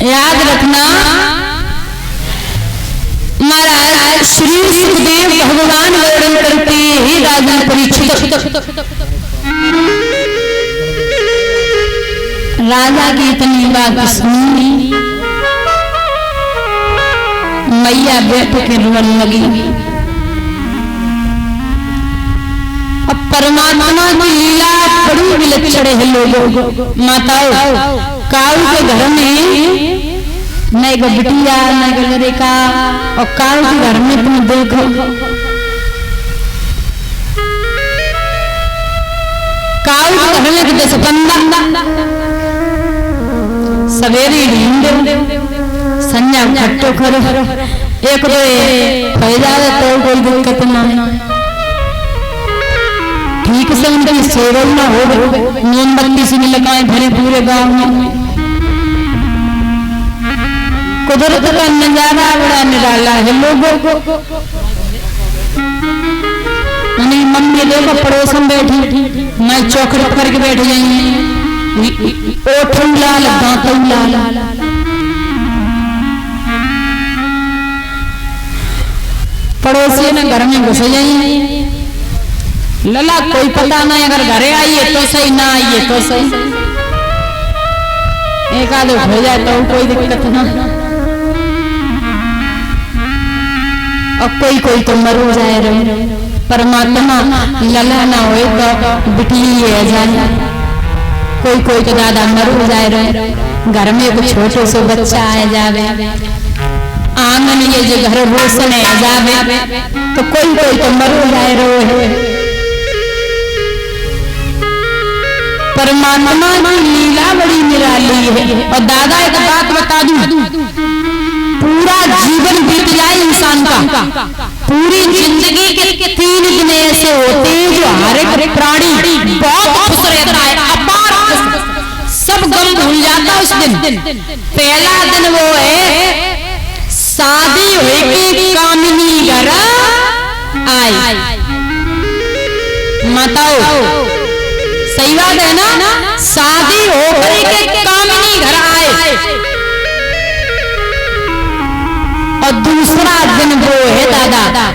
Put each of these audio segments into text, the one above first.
याद रखना महाराज श्री सुखदेव भगवान वर्णन करते हैं राजा परीक्षित राजा की इतनी बात सुनी मैया बैठ के रोने लगी। अब परमात्मा की लीला बड़ी विलक्षण है लोगों। माताओं काऊ के घर में न एक बिटिया न एक लड़का और काऊ के घर में तुम देखो काऊ के घर में जैसे बंदा सवेरे ढूंढो संज्ञा खट्टो करो एक दो पैदा तो कोई दिक्कत ना ठीक से उनकी सेवा ना हो मोमबत्ती से लगाए भरे पूरे गांव में। कुदरत का नजारा बड़ा निराला है लोगों को। मम्मी देखो पड़ोस में बैठी मैं चौखट पकड़ के बैठ जाएंगे ओठू लाल दांतू लाल पड़ोसी ने घर में घुस जाएंगे लला कोई पता नहीं अगर घरे आइए तो सही ना आइए तो सही एक आधे हो जाए तो कोई दिक्कत ना और कोई कोई तो मर जाए रहे परमात्मा लला ना हो तो बिटली है जाए कोई कोई तो दादा मर जाए रहे घर में कुछ छोटे से बच्चा आ जावे आंगन ये जो घर रोशने आ जावे तो कोई कोई तो मर जाए रहे। परमात्मा की लीला बड़ी निराली है। और दादा एक बात बता दूं पूरा जीवन बीत जाए इंसान का पूरी जिंदगी के 3 दिन ऐसे होते हैं जो हर एक प्राणी बहुत खुश रहता है अपार सब गम भूल जाता उस दिन। पहला दिन वो है शादी हुई कामिनी घर आई। माताओं सही बात है ना शादी होकर के कामिनी घर आए। और दूसरा दिन वो है दादा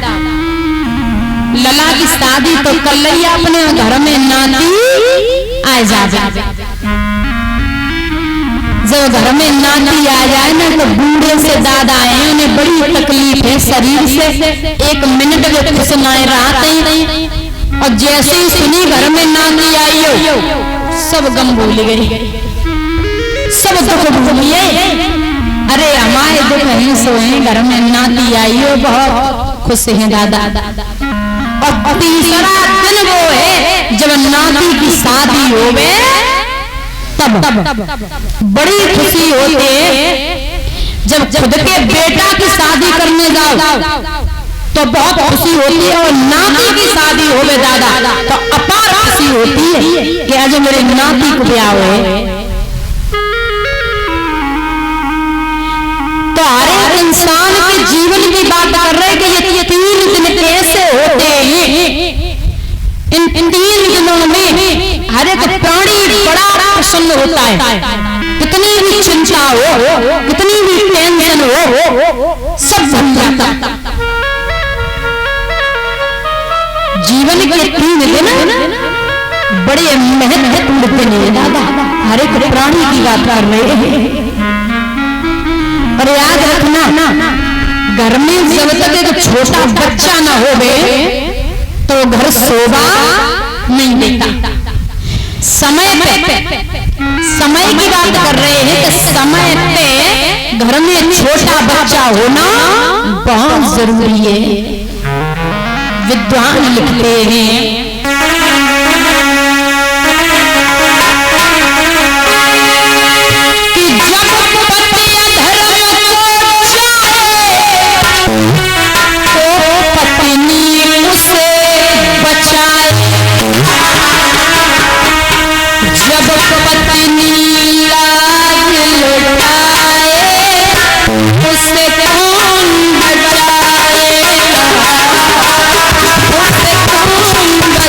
लला की शादी तो कलैया अपने घर में नाती आ जावे। जब घर में नाती आ जाए ना तो बूढ़े से दादा है उन्हें बड़ी तकलीफ है शरीर से 1 मिनट में खुश ना रहते। और जैसे ही सुनी घर में नाती आई हो सब गम भूल गई सब दुख भूलिए। अरे हमारे दुख नहीं सोए घर में नाती आई हो बहुत खुश है दादा। और तीसरा दिन वो है जब नाती की शादी होवे तब बड़ी खुशी होती है। जब खुद के बेटा की शादी करने जाओ तो बहुत खुशी होती है और नाती की शादी होवे दादा तो अपार खुशी होती है कि आज मेरे नाती को ब्याह हुए। तो हर एक इंसान के जीवन की बात कर रहे कि ये 3 दिन कैसे होते हैं। इन 3 दिनों में हर एक प्राणी बड़ा प्रसन्न होता है। कितनी भी चिंता हो कितनी भी टेंशन हो सब भूल जाता। जीवन के 3 दिन बड़े महत्वपूर्ण दिन है दादा हर एक प्राणी की बात कर रहे हैं। और याद रखना घर में जब तक एक छोटा बच्चा ना होवे तो घर शोभा नहीं देता। समय की बात कर रहे हैं कि समय पे घर में छोटा बच्चा होना बहुत जरूरी है। विद्वान लिखते हैं कि जब पति अधर्म को चाहे तो पत्नी उसे बचाए। जब पत्नी लाज लुटाए उसे कौन बचाएगा उसे कौन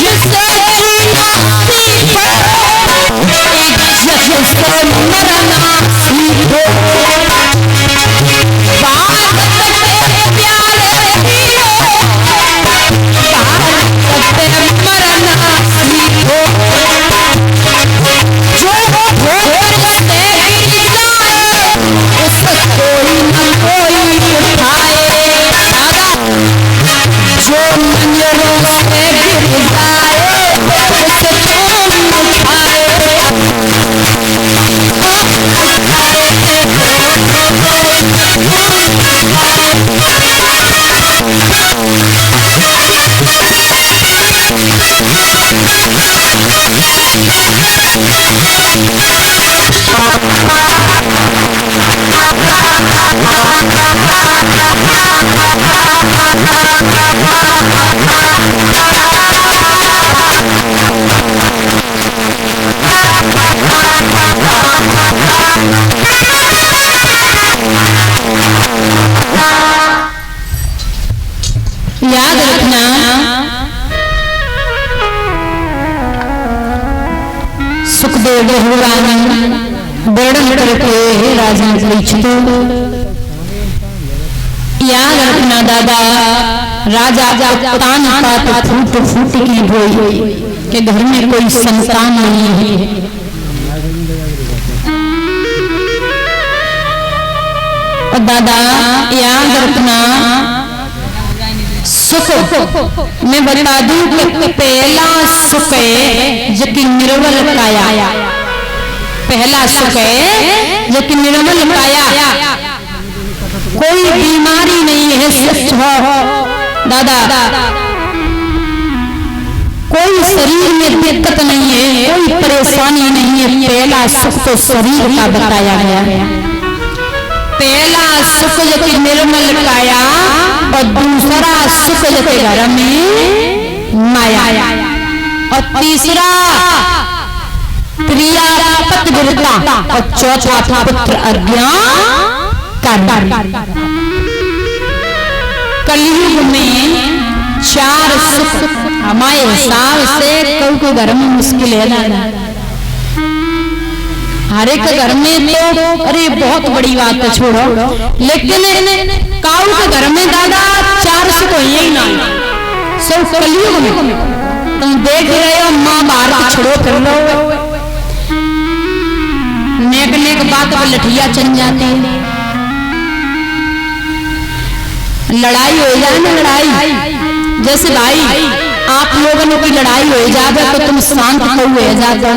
जिससे याद रखना, सुखदेव भगवान वर्णन करके राजा परीक्षित। याद रखना दादा, राजा तान पात फूट फूट की भोई के घर में कोई संतान नहीं है। और दादा याद रखना, सुख मैं बता दूं कि पहला सुख है जो कि निर्मल काया, पहला सुख है जो कि निर्मल काया, कोई बीमारी नहीं है स्वस्थ हो दादा, कोई शरीर में दिक्कत नहीं है, कोई परेशानी नहीं है। पहला सुख तो शरीर का बताया गया है, पहला सुख जो कि निर्मल काया और दूसरा सुख जो कि घर में माया, और तीसरा प्रिया पतिव्रता और चौथा पुत्र अज्ञान। कलयुग में 4 सुख हमारे हिसाब से कोई घर में मुश्किल है ना, हर एक घर में तो अरे बहुत बड़ी बात है छोड़ो, लेकिन काऊ के घर में दादा 4 सुख ही ना, सब कलयुग में तुम देख रहे हो। माँ भारत छोड़ो कर लो, नेक नेक बात पर लठिया चल जाती है, लड़ाई हो जाए ना, लड़ाई जैसे भाई आप लोगों की लड़ाई हो जाए तो तुम शांत हो जाते,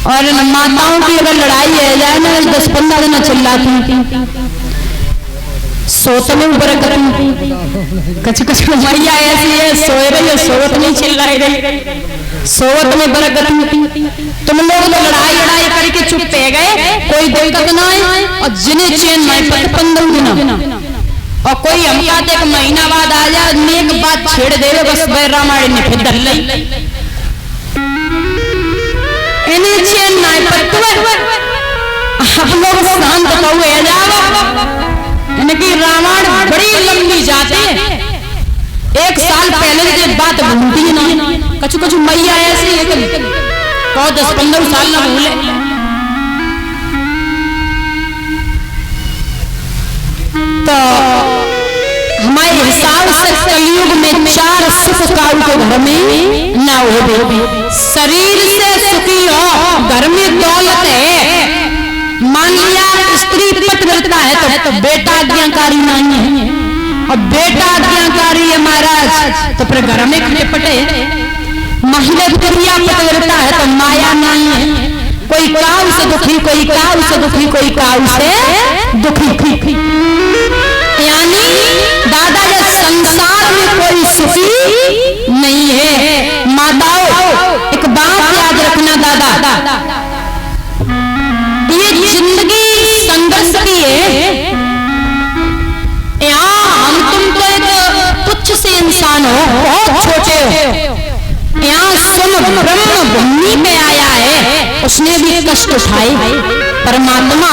और माताओं की अगर लड़ाई हो जाए ना 10-15 दिन चिल्लाती, सोच में ऊपर कछ कछ मैया ऐसी है, सोए रही है, सोवत नहीं चिल्लाई रही, सोवत में बरकत। तुम लोग तो लड़ाई करके चुप पे गए, कोई दिक्कत ना है, और जिन्हें चैन नहीं पत 15 दिन, और कोई हम कहते एक महीना बाद आ जाए नेक बात छेड़ दे बस रामायण ने फिर डर ली, इन्हें चैन नहीं पत। आप लोग शांत कहुए जाओ, इनकी रामायण बड़ी लंबी जाती है, 1 साल पहले की बात भूलती ना, कछु कछु मैया ऐसी है कि 10-15 साल ना भूले। तो हमारे हिसाब से कलयुग में 4 सुख काऊ के घर में ना हो, शरीर से सुखी हो, घर में दौलत है, मान लिया स्त्री पतिव्रता है तो बेटा आज्ञाकारी नहीं है, और बेटा आज्ञाकारी है महाराज तो फिर घर में खटपटे। महिला प्रिया पतिव्रता है तो माया नहीं है, कोई काऊ से दुखी, कोई काऊ से दुखी, कोई काऊ से दुखी। यानी दादा ये संसार में कोई सुखी नहीं है। माताओं एक बात याद रखना दादा, ये जिंदगी संघर्ष की है, यहाँ हम तुम तो एक तुच्छ से इंसान हो, बहुत छोटे हो, यहाँ सुन ब्रह्म भूमि पे आया है, उसने भी कष्ट उठाए, परमात्मा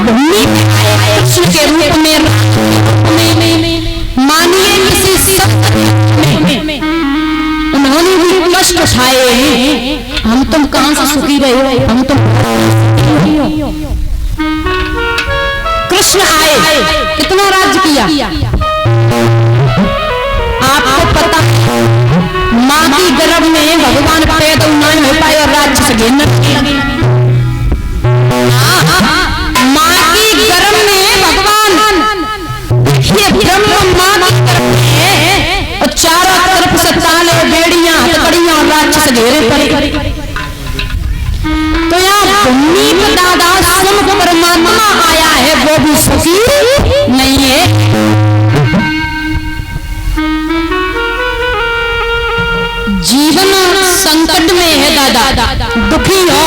भूमि पे आया है कृष्ण के रूप में, मानिए किसी में उन्होंने भी कष्ट उठाए हैं, हम तुम कहां से सुखी रहे, हम तुम कृष्ण आए कितना राज्य किया आपको पता, माँ की गर्भ में भगवान पैदा नहीं हो पाए और राज्य से घेरने लगे। माँ की गर्भ में भगवान ये ब्रह्म माँ की गर्भ में, और चारों तरफ से ताले बेड़ियां हथकड़ियां और राज्य से घेरे पड़े। तो यहाँ भूमि पर दादा सुन परमात्मा आया है, वो भी सुखी नहीं है। जीवन संकट में है दादा, दुखी हो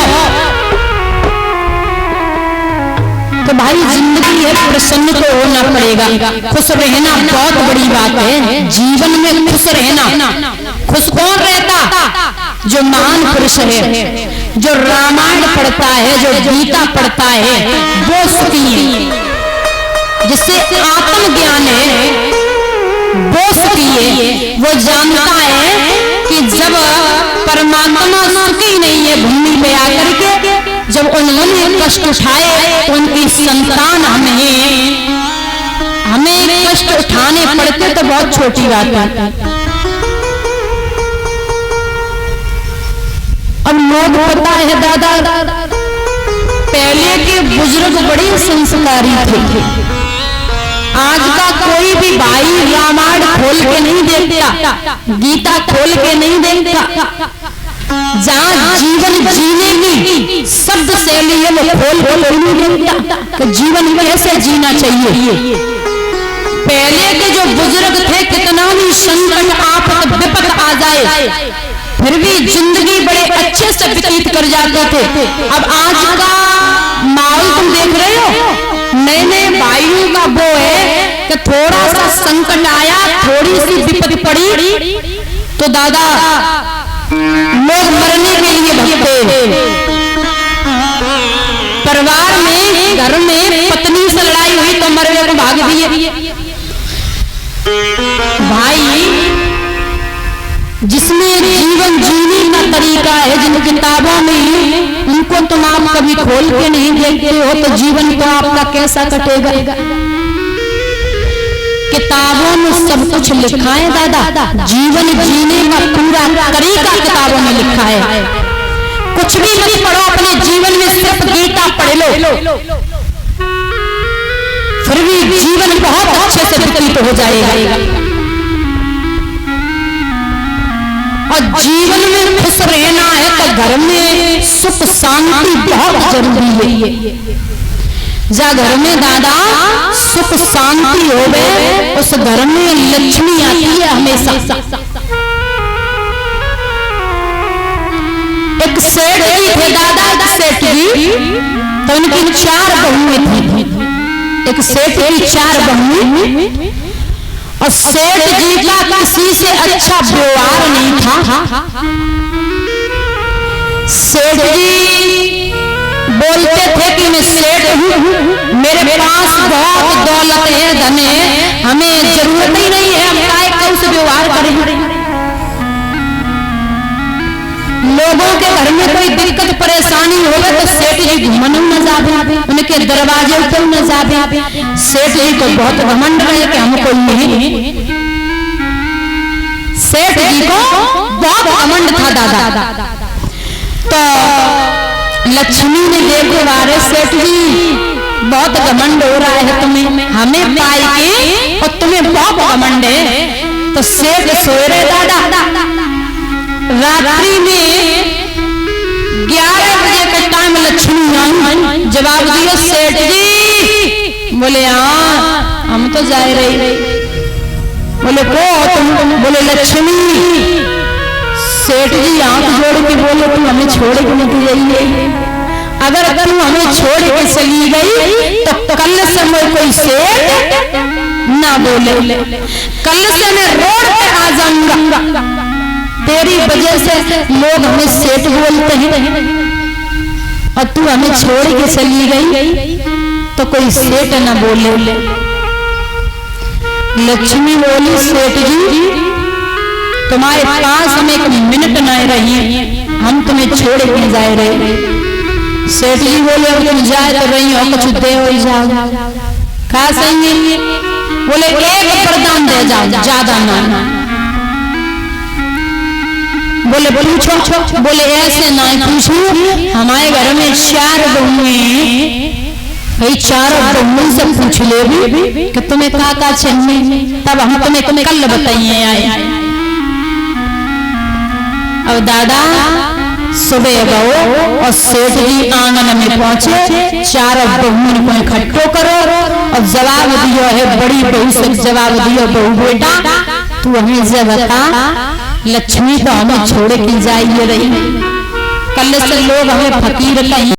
तो भाई जिंदगी है, प्रसन्न तो होना पड़ेगा। खुश रहना बहुत बड़ी बात है, जीवन में खुश रहना। खुश कौन रहता? जो महान पुरुष है, जो रामायण पढ़ता है, जो गीता पढ़ता है, वो सुखी है। जिससे आत्मज्ञान है वो सुखी है। वो जानता है कि जब परमात्मा सुखी नहीं है भूमि पे आकर के, जब उन्होंने कष्ट उठाए उनकी संतान हमें कष्ट उठाने पड़ते तो बहुत छोटी बात है। अब लोग पता है दादा, पहले के बुजुर्ग बड़े संस्कारी थे। आज का कोई भी भाई रामायण खोल के नहीं देखता, गीता खोल के नहीं देखता। जहाँ जीवन जीने की शब्द शैली है वो खोल के नहीं देखता कि जीवन कैसे जीना चाहिए। पहले के जो बुजुर्ग थे, कितना भी संकट आफत विपत आ जाए फिर भी जिंदगी बड़े अच्छे से व्यतीत कर जाते थे। अब आज का माहौल तुम देख रहे हो, नए नए भाइयों का वो है कि थोड़ा सा संकट आया, थोड़ी सी विपत्ति पड़ी तो दादा लोग मरने के लिए भगते। परिवार में, घर में पत्नी से लड़ाई हुई तो मरने को भाग दिए। भाई जिसमें जीवन जीने का तरीका है, जिन किताबों में उनको तुम आप कभी खोल के नहीं देखते हो तो जीवन तो आपका कैसा कटेगा। किताबों में सब कुछ लिखा है दादा, जीवन जीने का पूरा तरीका किताबों में लिखा है। कुछ भी मत पढ़ो, अपने जीवन में सिर्फ गीता पढ़ लो, फिर भी जीवन बहुत अच्छे से व्यतीत हो जाएगा। और जीवन में खुश रहना है तो घर में सुख शांति बहुत जरूरी है। जा घर में दादा सुख शांति होवे, उस घर में लक्ष्मी आती है हमेशा। एक सेठ जी थे दादा, एक सेठ जी तो उनकी 4 बहुएं थी। एक सेठ की 4 बहुएं, और सेठ जी का किसी से अच्छा व्यवहार नहीं था। सेठ जी बोलते थे कि मैं सेठ हूँ, मेरे पास बहुत दौलत है, धन है, हमें जरूरत ही नहीं है, हम काय कौन से व्यवहार करें। लोगों के घर में कोई दिक्कत परेशानी होवे तो सेठ जी घुमन न जावे, उनके दरवाजे ऊपर न जावे। सेठ जी को बहुत घमंड है कि हम कोई नहीं। सेठ जी को बहुत घमंड था दादा। तो लक्ष्मी ने देखो वारे सेठ जी बहुत घमंड हो रहा है तुम्हें, हमें पाई के और तुम्हें बहुत घमंड है। तो सेठ सोए रहे दादा, रात्रि में 11 बजे का टाइम लक्ष्मी आई, जवाब दिया सेठ जी। बोले हाँ हम तो जा रहे। बोले को तुम? बोले लक्ष्मी। सेठ जी आंख जोड़ के बोले तुम हमें छोड़ के नहीं जाइए, अगर तुम हमें छोड़ के चली गई तो कल से मैं कोई सेठ ना बोले, कल से मैं रोड पे आ जाऊंगा। तेरी वजह से लोग हमें सेठ बोलते हैं और तू हमें छोड़ के चली गई तो कोई सेठ ना बोले। लक्ष्मी बोली सेठ जी तुम्हारे पास हम 1 मिनट न रही, हम तुम्हें छोड़ के जा रहे। सेठ जी बोले तुम जाए तो रही हो, कुछ दे हो जाओ। कहा सही? बोले 1 वरदान दे जाओ, ज्यादा ना। बोले पूछो। बोले ऐसे ना पूछो, हमारे घर में 4 बहुएं, भाई 4 बहुओं से पूछ ले भी कि तुम्हें का चाहिए, तब हम तुम्हें कल बताइए आए। अब दादा सुबह गए और सेठ जी आंगन में पहुंचे, 4 बहुओं को इकट्ठो करो और जवाब दियो है बड़ी बहू से। जवाब दियो बहू बेटा तू हमें बता लक्ष्मी तो हमें छोड़ के जाइए रही, कल से लोग हमें फकीर कहेंगे।